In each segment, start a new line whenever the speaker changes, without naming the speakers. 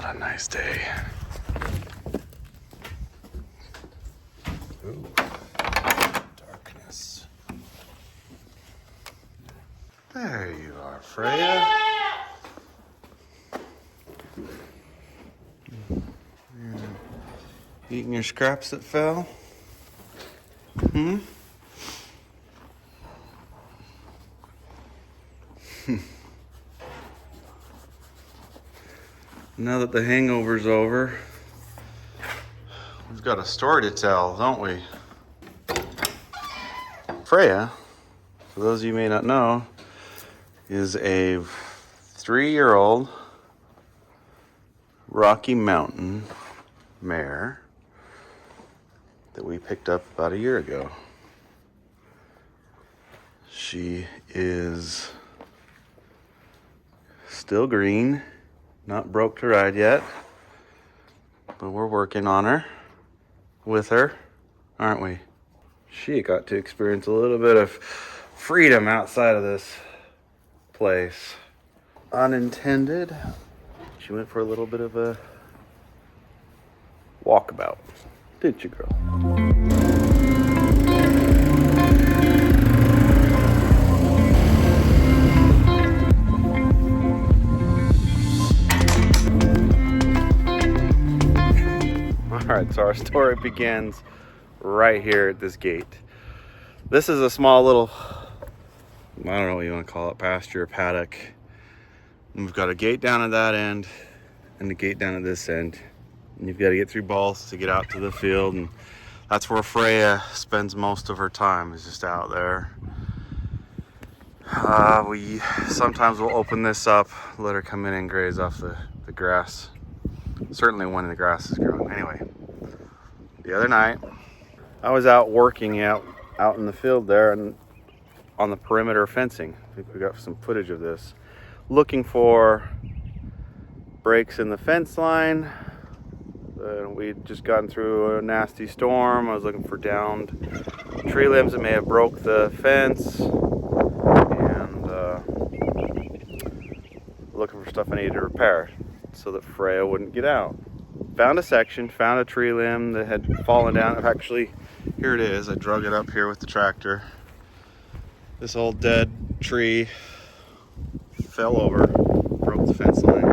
What a nice day. Ooh, darkness. There you are, Freya. Eating your scraps that fell? Hmm? Now that the hangover's over, we've got a story to tell, don't we? Freya, for those of you who may not know, is a 3-year-old Rocky Mountain mare that we picked up about a year ago. She is still green, not broke to ride yet, but we're working on her, with her, aren't we? She got to experience a little bit of freedom outside of this place. Unintended. She went for a little bit of a walkabout. Didn't you, girl? Alright, so our story begins right here at this gate. This is a small little, I don't know what you want to call it, pasture, paddock. And we've got a gate down at that end and a gate down at this end. And you've got to get through both to get out to the field. And that's where Freya spends most of her time, is just out there. We sometimes will open this up, let her come in and graze off the grass. Certainly when the grass is growing. Anyway, the other night, I was out working out in the field there and on the perimeter fencing. I think we got some footage of this. Looking for breaks in the fence line. We'd just gotten through a nasty storm. I was looking for downed tree limbs that may have broke the fence, and looking for stuff I needed to repair so that Freya wouldn't get out. Found a section, found a tree limb that had fallen down. Actually, here it is. I drug it up here with the tractor. This old dead tree fell over, broke the fence line.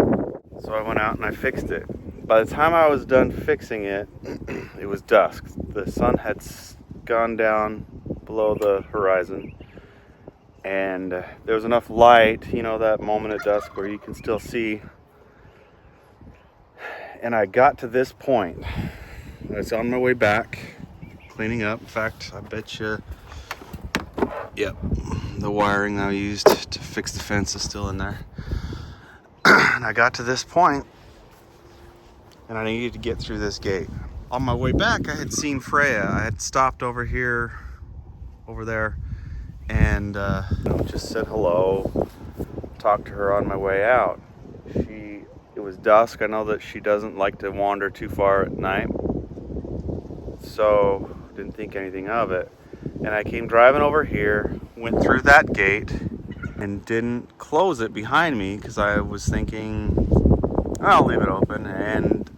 So I went out and I fixed it. By the time I was done fixing it, it was dusk. The sun had gone down below the horizon, and there was enough light, you know, that moment at dusk where you can still see. And I got to this point. I was on my way back, cleaning up. In fact, I bet you, yep, the wiring I used to fix the fence is still in there. And I got to this point, and I needed to get through this gate. On my way back, I had seen Freya. I had stopped over there, and just said hello, talked to her on my way out. It was dusk. I know that she doesn't like to wander too far at night, so didn't think anything of it. And I came driving over here, went through that gate, and didn't close it behind me because I was thinking, I'll leave it open and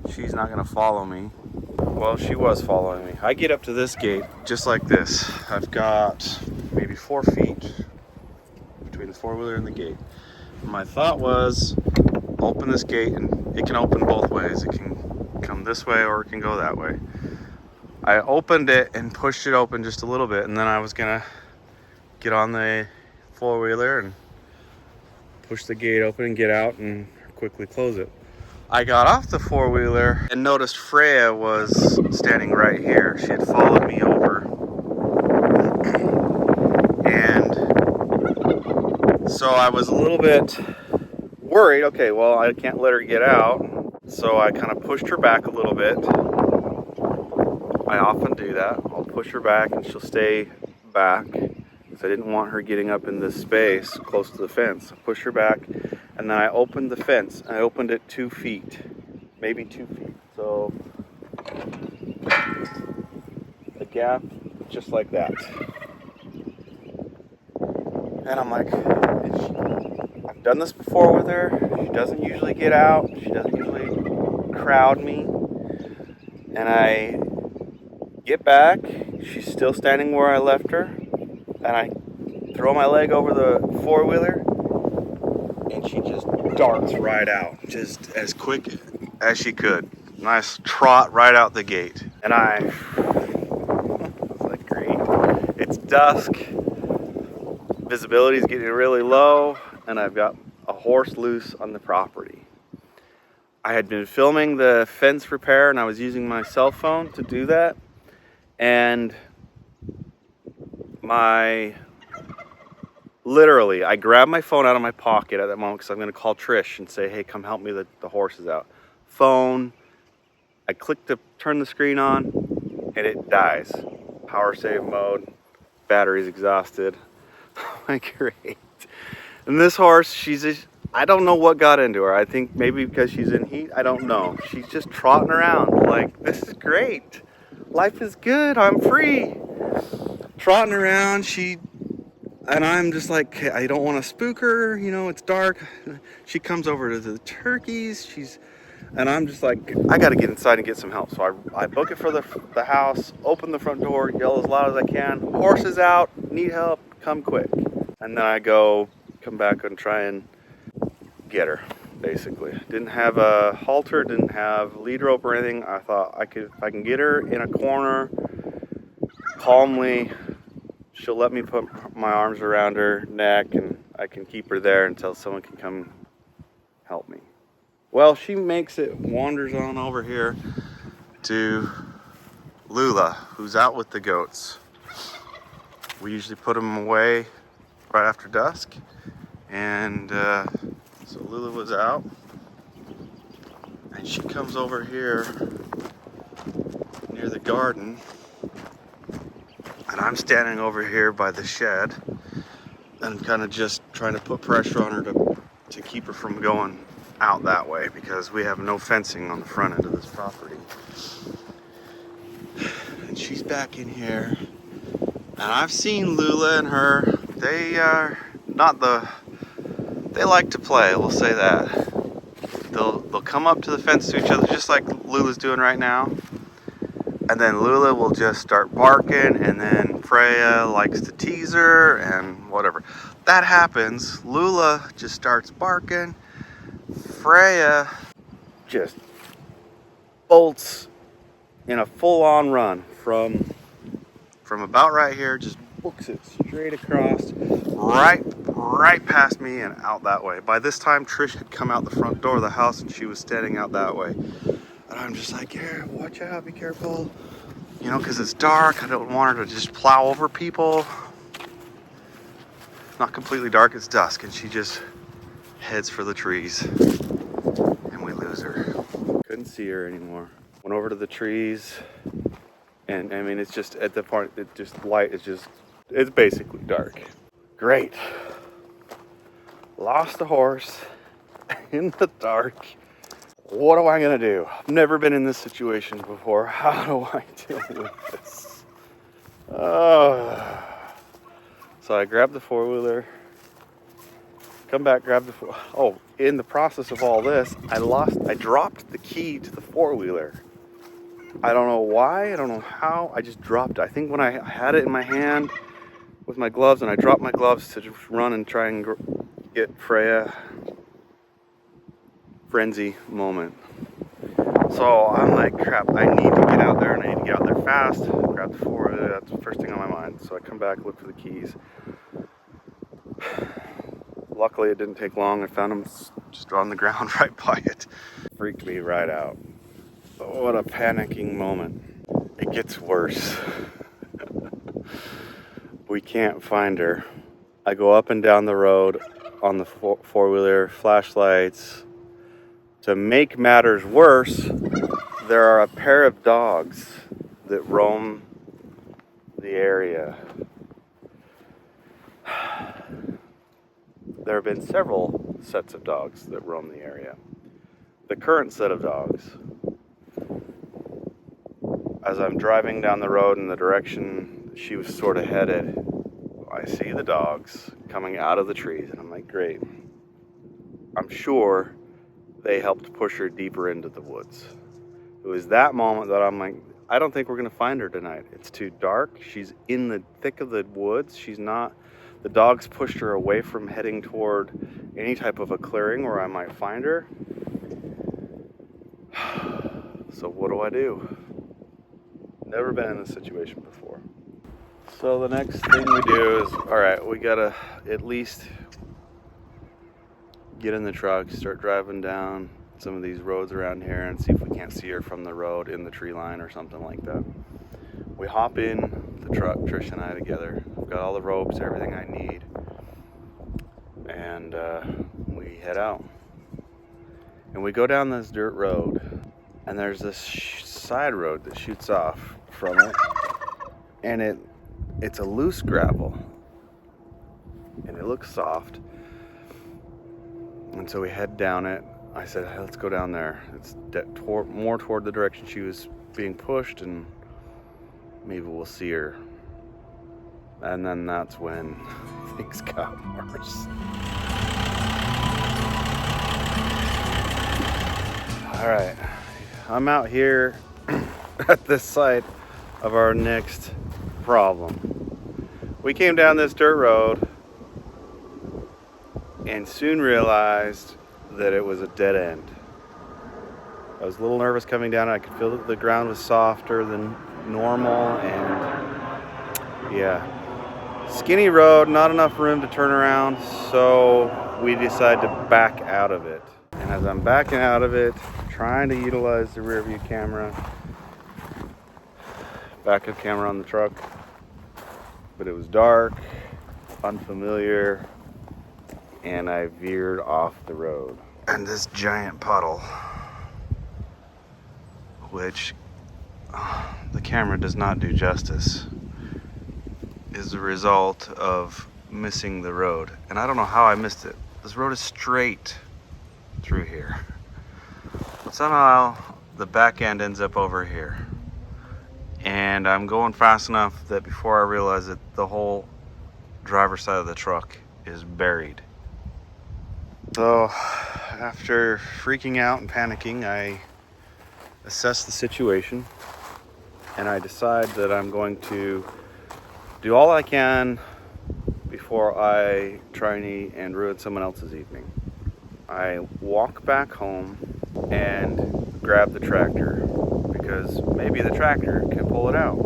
she's not gonna follow me. Well, she was following me. I get up to this gate just like this. I've got maybe 4 feet between the four-wheeler and the gate. My thought was, open this gate, and it can open both ways. It can come this way or it can go that way. I opened it and pushed it open just a little bit, and then I was gonna get on the four-wheeler and push the gate open and get out and quickly close it. I got off the four-wheeler and noticed Freya was standing right here. She had followed me over. And so I was a little bit worried. Okay, well, I can't let her get out. So I kind of pushed her back a little bit. I often do that. I'll push her back and she'll stay back, because I didn't want her getting up in this space close to the fence. I pushed her back, and then I opened the fence. I opened it 2 feet, maybe 2 feet. So the gap, just like that. And I'm like, done this before with her. She doesn't usually get out. She doesn't usually crowd me. And I get back. She's still standing where I left her. And I throw my leg over the four-wheeler. And she just darts right out. Just as quick as she could. Nice trot right out the gate. And it's like great. It's dusk. Visibility is getting really low. And I've got a horse loose on the property. I had been filming the fence repair and I was using my cell phone to do that. And literally, I grabbed my phone out of my pocket at that moment because I'm going to call Trish and say, hey, come help me, the horse is out. Phone, I click to turn the screen on and it dies. Power save mode, battery's exhausted. Like, great. And this horse, I don't know what got into her. I think maybe because she's in heat, I don't know. She's just trotting around like, this is great. Life is good, I'm free. Trotting around, and I'm just like, I don't want to spook her, you know, it's dark. She comes over to the turkeys, and I'm just like, I got to get inside and get some help. So I book it for the house, open the front door, yell as loud as I can, horse is out, need help, come quick. And then I come back and try and get her, basically. Didn't have a halter, didn't have lead rope or anything. I thought if I can get her in a corner calmly, she'll let me put my arms around her neck and I can keep her there until someone can come help me. Well, she wanders on over here to Lula, who's out with the goats. We usually put them away right after dusk. And so Lula was out. And she comes over here near the garden. And I'm standing over here by the shed and kind of just trying to put pressure on her to keep her from going out that way because we have no fencing on the front end of this property. And she's back in here. And I've seen Lula and her. They are they like to play, we'll say that. They'll come up to the fence to each other just like Lula's doing right now. And then Lula will just start barking, and then Freya likes to tease her and whatever. That happens. Lula just starts barking. Freya just bolts in a full-on run from about right here, just books it straight across, right past me and out that way. By this time, Trish had come out the front door of the house and she was standing out that way. And I'm just like, here, watch out, be careful. You know, because it's dark. I don't want her to just plow over people. Not completely dark, it's dusk. And she just heads for the trees. And we lose her. Couldn't see her anymore. Went over to the trees. And I mean, it's just at the point, it's basically dark. Great. Lost the horse in the dark. What am I gonna do? I've never been in this situation before. How do I deal with this? So I grabbed the four-wheeler, come back, grab the in the process of all this, I dropped the key to the four-wheeler. I don't know why, I don't know how, I just dropped it. I think when I had it in my hand with my gloves and I dropped my gloves to just run and try and get Freya. Frenzy moment. So I'm like, crap, I need to get out there and I need to get out there fast. Grab the four-wheeler, that's the first thing on my mind. So I come back, look for the keys. Luckily it didn't take long. I found them just on the ground right by it. Freaked me right out. What a panicking moment. It gets worse. We can't find her. I go up and down the road on the four-wheeler, flashlights. To make matters worse, there are a pair of dogs that roam the area. There have been several sets of dogs that roam the area. The current set of dogs, as I'm driving down the road in the direction she was sort of headed, I see the dogs coming out of the trees, and I'm like, great. I'm sure they helped push her deeper into the woods. It was that moment that I'm like, I don't think we're gonna find her tonight. It's too dark. She's in the thick of the woods. She's not, the dogs pushed her away from heading toward any type of a clearing where I might find her. So what do? Never been in this situation before. So the next thing we do is, all right, we gotta at least get in the truck, start driving down some of these roads around here and see if we can't see her from the road in the tree line or something like that. We hop in the truck, Trish and I together. I've got all the ropes, everything I need, and we head out. And we go down this dirt road, and there's this side road that shoots off from it, and it's a loose gravel, and it looks soft. And so we head down it. I said, hey, let's go down there. It's more toward the direction she was being pushed, and maybe we'll see her. And then that's when things got worse. All right, I'm out here at the site of our next problem. We came down this dirt road and soon realized that it was a dead end. I was a little nervous coming down. I could feel that the ground was softer than normal, and yeah, skinny road, not enough room to turn around, so we decided to back out of it. And as I'm backing out of it, trying to utilize the rear view camera, backup camera on the truck, but it was dark, unfamiliar, and I veered off the road. And this giant puddle, which the camera does not do justice, is the result of missing the road. And I don't know how I missed it. This road is straight through here. But somehow the back end ends up over here. And I'm going fast enough that before I realize it, the whole driver's side of the truck is buried. So after freaking out and panicking, I assess the situation, and I decide that I'm going to do all I can before I try and ruin someone else's evening. I walk back home and grab the tractor because maybe the tractor can pull it out.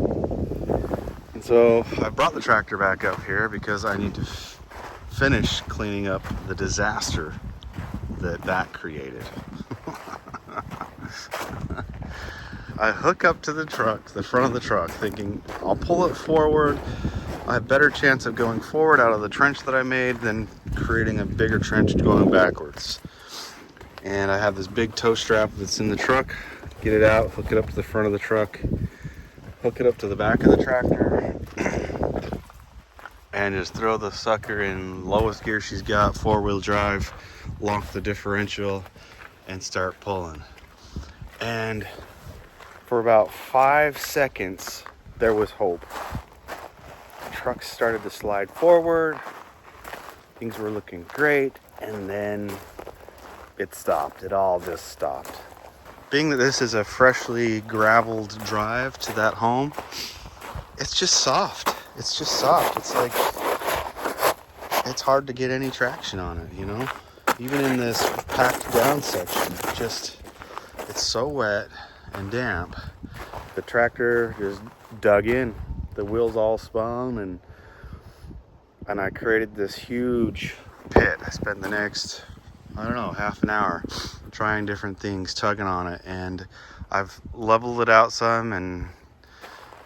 And so I brought the tractor back up here because I need to finish cleaning up the disaster that created. I hook up to the truck, the front of the truck, thinking I'll pull it forward. I have a better chance of going forward out of the trench that I made than creating a bigger trench going backwards. And I have this big tow strap that's in the truck. Get it out, hook it up to the front of the truck, hook it up to the back of the tractor, and just throw the sucker in lowest gear she's got, 4-wheel drive, lock the differential, and start pulling. And for about 5 seconds, there was hope. The truck started to slide forward. Things were looking great, and then it stopped. It all just stopped. Being that this is a freshly graveled drive to that home, it's just soft. It's just soft. It's like, it's hard to get any traction on it, you know? Even in this packed down section, it's so wet and damp. The tractor just dug in. The wheels all spun, and I created this huge pit. I spent the next, I don't know, half an hour trying different things, tugging on it, and I've leveled it out some, and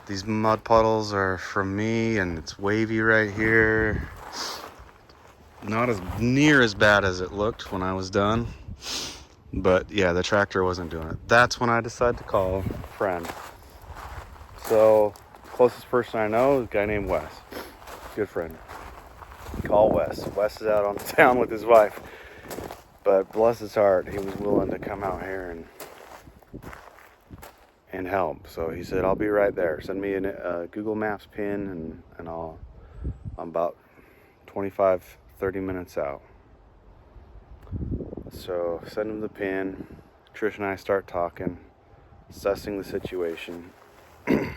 these mud puddles are from me, and it's wavy right here. Not as near as bad as it looked when I was done, but yeah, the tractor wasn't doing it. That's when I decided to call a friend. So closest person I know is a guy named Wes, good friend. Call Wes. Wes is out on the town with his wife, but bless his heart, he was willing to come out here and help. So he said, I'll be right there. Send me a Google Maps pin, and I'm about 25-30 minutes out. So send him the pin. Trish and I start talking, assessing the situation. And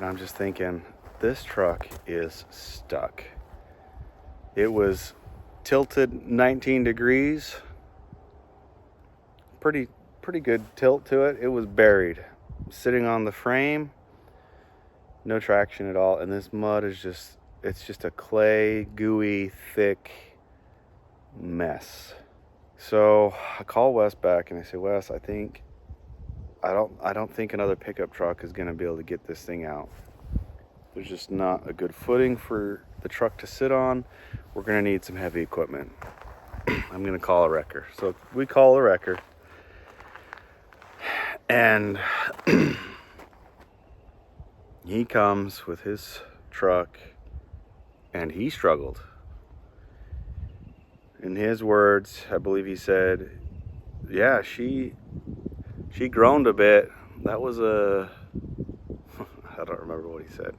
I'm just thinking, this truck is stuck. It was tilted 19 degrees. Pretty good tilt to it. It was buried, sitting on the frame. No traction at all. And this mud is it's just a clay, gooey, thick mess. So I call Wes back and I say, Wes, I don't think another pickup truck is going to be able to get this thing out. There's just not a good footing for the truck to sit on. We're going to need some heavy equipment. I'm going to call a wrecker. So we call a wrecker. And he comes with his truck and he struggled. In his words, I believe he said, yeah, she groaned a bit. That was I don't remember what he said.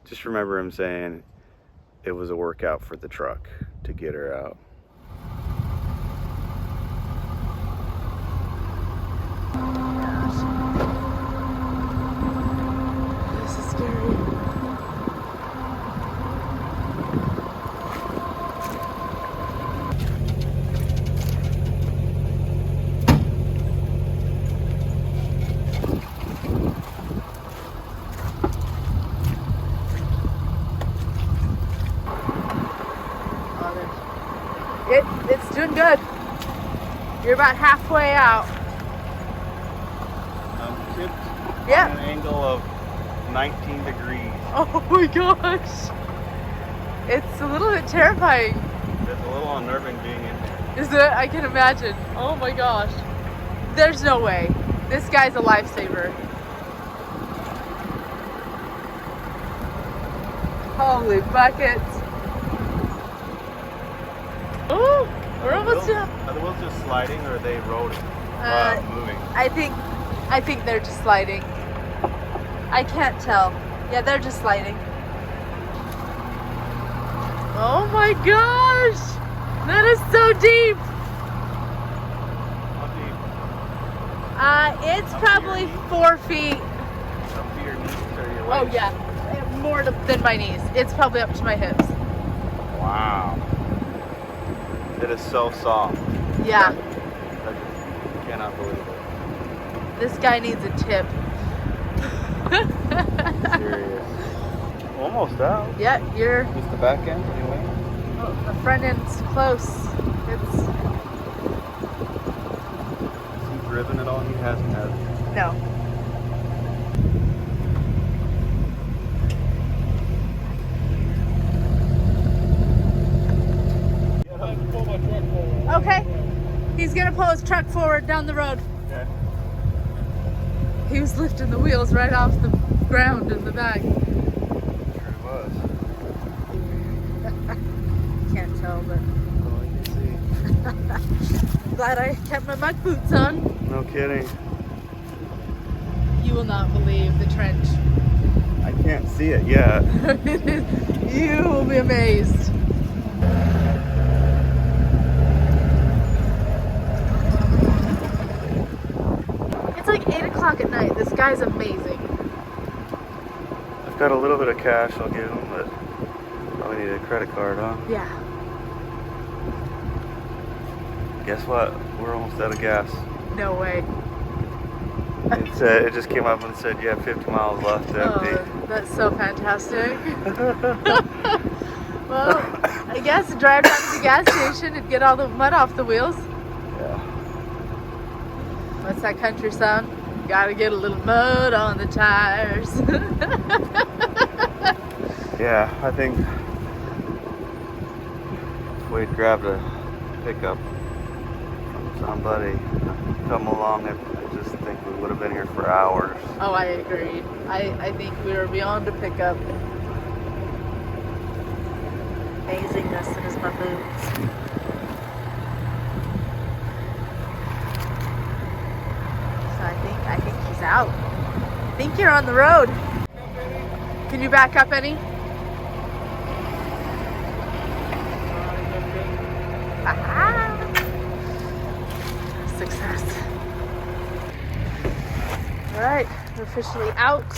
Just remember him saying it was a workout for the truck to get her out.
This is scary. It's doing good. You're about halfway out.
Tipped
Yeah.
on an angle of 19 degrees.
Oh my gosh. It's a little bit terrifying.
It's a little unnerving being in here.
Is it? I can imagine. Oh my gosh. There's no way. This guy's a lifesaver. Holy buckets. Oh, we're almost done.
Are the wheels just sliding or are they rolling? Moving?
I think they're just sliding. I can't tell. Yeah, they're just sliding. Oh my gosh! That is so deep!
How deep?
It's probably 4 feet.
Up to your knees or your
Oh
waist?
yeah, more than my knees. It's probably up to my hips.
Wow. It is so soft.
Yeah.
I just cannot believe it.
This guy needs a tip.
Serious. Almost out.
Yeah, you're.
Just the back end anyway.
Oh, the front end's close. It's.
Has he driven at all? He hasn't, has he?
No. Okay. He's gonna pull his truck forward down the road.
Okay.
He was lifting the wheels right off the ground in the back.
Sure it was.
Can't tell, but
Oh, I can see.
glad I kept my muck boots on.
No kidding.
You will not believe the trench.
I can't see it yet.
You will be amazed. It's like 8 o'clock at night. This guy's amazing.
I've got a little bit of cash I'll give him, but probably need a credit card, huh?
Yeah.
Guess what? We're almost out of gas.
No way.
It just came up and said you have 50 miles left to empty.
Oh, that's so fantastic. Well, I guess drive down to the gas station and get all the mud off the wheels.
Yeah.
What's that country song? Gotta get a little mud on the tires.
Yeah, I think if we'd grabbed a pickup from somebody, come along, I just think we would have been here for hours.
Oh, I agree. I think we were beyond a pickup. Amazingness is my boots. So I think he's out. I think you're on the road. Can you back up any? Aha. right, we're officially out.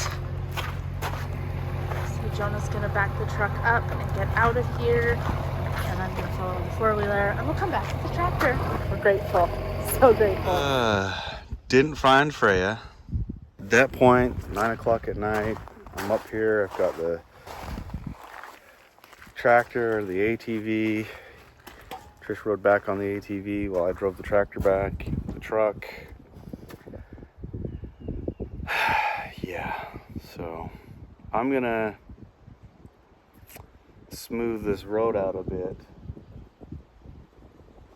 So Jonah's gonna back the truck up and get out of here. And I'm gonna follow the four-wheeler and we'll come back with the tractor. We're grateful, so grateful.
Didn't find Freya. At that point, 9 o'clock at night, I'm up here. I've got the tractor, the ATV. Trish rode back on the ATV while I drove the tractor back, the truck. Yeah, so I'm gonna smooth this road out a bit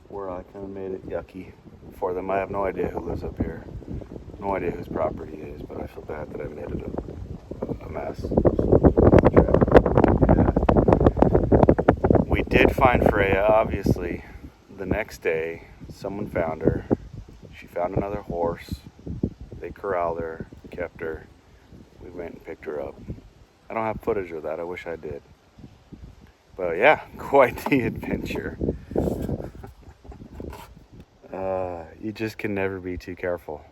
where I kind of made it yucky for them. I have no idea who lives up here, no idea whose property it is, but I feel bad that I made it a mess. Yeah. We did find Freya, obviously. The next day, someone found her. She found another horse. They corralled her, kept her. We went and picked her up. I don't have footage of that. I wish I did. But yeah, quite the adventure. You just can never be too careful,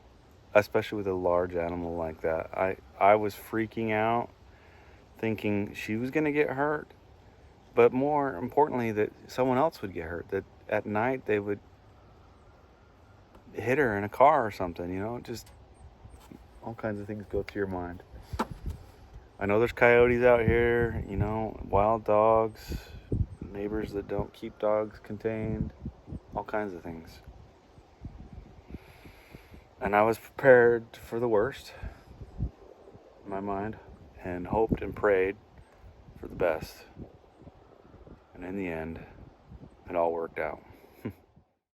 especially with a large animal like that. I was freaking out, thinking she was going to get hurt, but more importantly, that someone else would get hurt, that at night they would hit her in a car or something, you know, just all kinds of things go through your mind. I know there's coyotes out here, you know, wild dogs, neighbors that don't keep dogs contained, all kinds of things. And I was prepared for the worst in my mind and hoped and prayed for the best. And in the end, it all worked out.